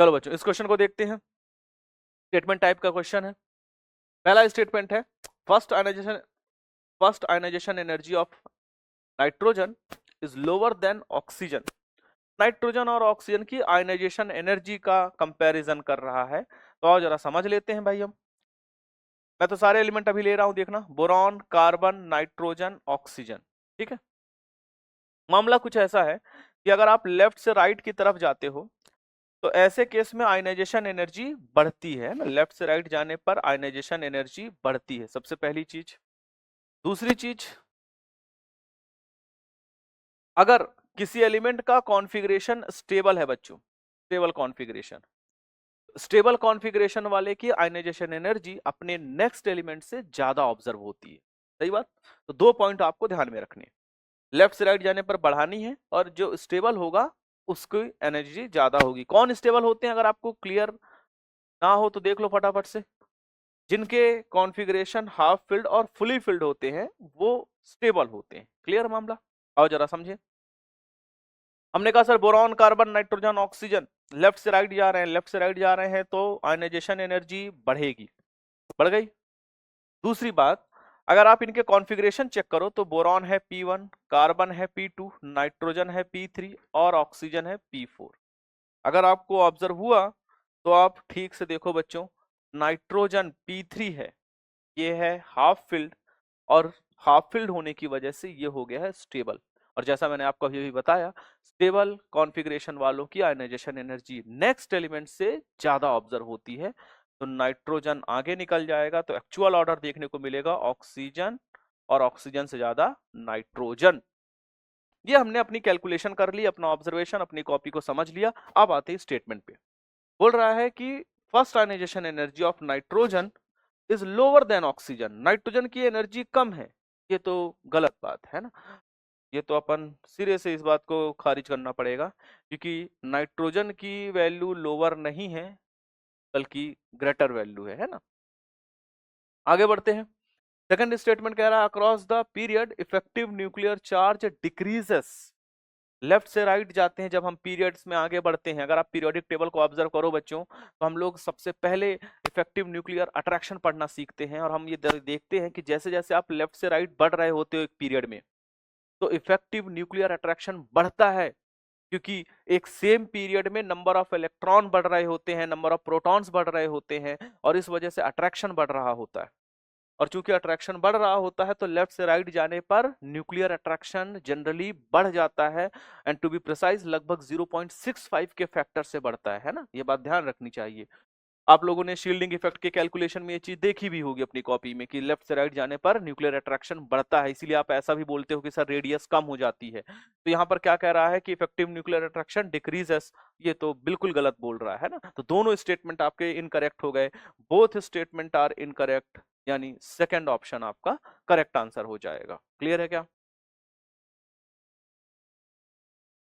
चलो बच्चों इस क्वेश्चन को देखते हैं। स्टेटमेंट टाइप का क्वेश्चन है। पहला स्टेटमेंट है first ionisation energy of nitrogen is lower than oxygen. Nitrogen और ऑक्सीजन की आयनाइजेशन एनर्जी का कंपैरिजन कर रहा है। तो आओ जरा समझ लेते हैं भाई हम। मैं तो सारे एलिमेंट अभी ले रहा हूं, देखना, बोरॉन, कार्बन, नाइट्रोजन, ऑक्सीजन। ठीक है। मामला कुछ ऐसा है कि अगर आप लेफ्ट से राइट की तरफ जाते हो तो ऐसे केस में आयनाइजेशन एनर्जी बढ़ती है ना। लेफ्ट से राइट जाने पर आयनाइजेशन एनर्जी बढ़ती है, सबसे पहली चीज। दूसरी चीज, अगर किसी एलिमेंट का कॉन्फ़िगरेशन स्टेबल है बच्चों, स्टेबल कॉन्फ़िगरेशन वाले की आयनाइजेशन एनर्जी अपने नेक्स्ट एलिमेंट से ज्यादा ऑब्जर्व होती है। सही बात। तो दो पॉइंट आपको ध्यान में रखने, लेफ्ट से राइट जाने पर बढ़ानी है और जो स्टेबल होगा उसकी एनर्जी ज्यादा होगी। कौन स्टेबल होते हैं, अगर आपको क्लियर ना हो तो देख लो फटाफट से। जिनके कॉन्फ़िगरेशन हाफ फिल्ड और फुली फिल्ड होते हैं वो स्टेबल होते हैं। क्लियर मामला। आओ जरा समझे। हमने कहा sir boron, carbon, nitrogen, oxygen left से राइट जा रहे हैं, लेफ्ट से राइट जा रहे हैं तो आयनाइजेशन एनर्जी बढ़ेगी, बढ़ गई। दूसरी बात, अगर आप इनके कॉन्फ़िगरेशन चेक करो तो बोरॉन है P1, कार्बन है P2, नाइट्रोजन है P3 और ऑक्सीजन है P4। अगर आपको ऑब्जर्व हुआ तो आप ठीक से देखो बच्चों, नाइट्रोजन P3 है, ये है हाफ फिल्ड और हाफ फिल्ड होने की वजह से ये हो गया है स्टेबल। और जैसा मैंने आपको अभी बताया, स्टेबल कॉन्फ़िगरेशन वालों की आयनाइजेशन एनर्जी नेक्स्ट एलिमेंट से ज्यादा ऑब्जर्व होती है। तो नाइट्रोजन आगे निकल जाएगा तो एक्चुअल ऑर्डर देखने को मिलेगा ऑक्सीजन और ऑक्सीजन से ज्यादा नाइट्रोजन। ये हमने अपनी कैलकुलेशन कर ली, अपना ऑब्जर्वेशन, अपनी कॉपी को समझ लिया। अब आते हैं स्टेटमेंट पे। बोल रहा है कि first ionisation energy of nitrogen is lower than oxygen. Nitrogen की एनर्जी कम है, ये तो गलत बात है ना। ये तो अपन सिरे से इस बात को खारिज करना पड़ेगा, क्योंकि नाइट्रोजन की वैल्यू लोअर नहीं है बल्कि ग्रेटर वैल्यू है ना। आगे बढ़ते हैं। सेकंड स्टेटमेंट कह रहा है across the period effective nuclear charge decreases. Left से राइट जाते हैं जब हम पीरियड्स में आगे बढ़ते हैं। अगर आप पीरियोडिक टेबल को ऑब्जर्व करो बच्चों तो हम लोग सबसे पहले इफेक्टिव न्यूक्लियर अट्रैक्शन पढ़ना सीखते हैं और हम ये देखते हैं कि जैसे जैसे आप लेफ्ट से राइट बढ़ रहे होते हो एक पीरियड में तो इफेक्टिव न्यूक्लियर अट्रैक्शन बढ़ता है, क्योंकि एक सेम पीरियड में नंबर ऑफ इलेक्ट्रॉन बढ़ रहे होते हैं, नंबर ऑफ प्रोटॉन्स बढ़ रहे होते हैं और इस वजह से अट्रैक्शन बढ़ रहा होता है। और चूंकि अट्रैक्शन बढ़ रहा होता है तो लेफ्ट से राइट जाने पर न्यूक्लियर अट्रैक्शन जनरली बढ़ जाता है, एंड टू बी प्रिसाइज लगभग 0.65 के फैक्टर से बढ़ता है ना। ये बात ध्यान रखनी चाहिए। आप लोगों ने शील्डिंग इफेक्ट के कैलकुलेशन में ये चीज देखी भी होगी अपनी कॉपी में कि लेफ्ट से राइट जाने पर न्यूक्लियर अट्रैक्शन बढ़ता है, इसीलिए आप ऐसा भी बोलते हो कि सर रेडियस कम हो जाती है। तो यहाँ पर क्या कह रहा है कि इफेक्टिव न्यूक्लियर अट्रैक्शन डिक्रीजेस, ये तो बिल्कुल गलत बोल रहा है ना। तो दोनों स्टेटमेंट आपके इनकरेक्ट हो गए, बोथ स्टेटमेंट आर इनकरेक्ट, यानी सेकंड ऑप्शन आपका करेक्ट आंसर हो जाएगा। क्लियर है क्या?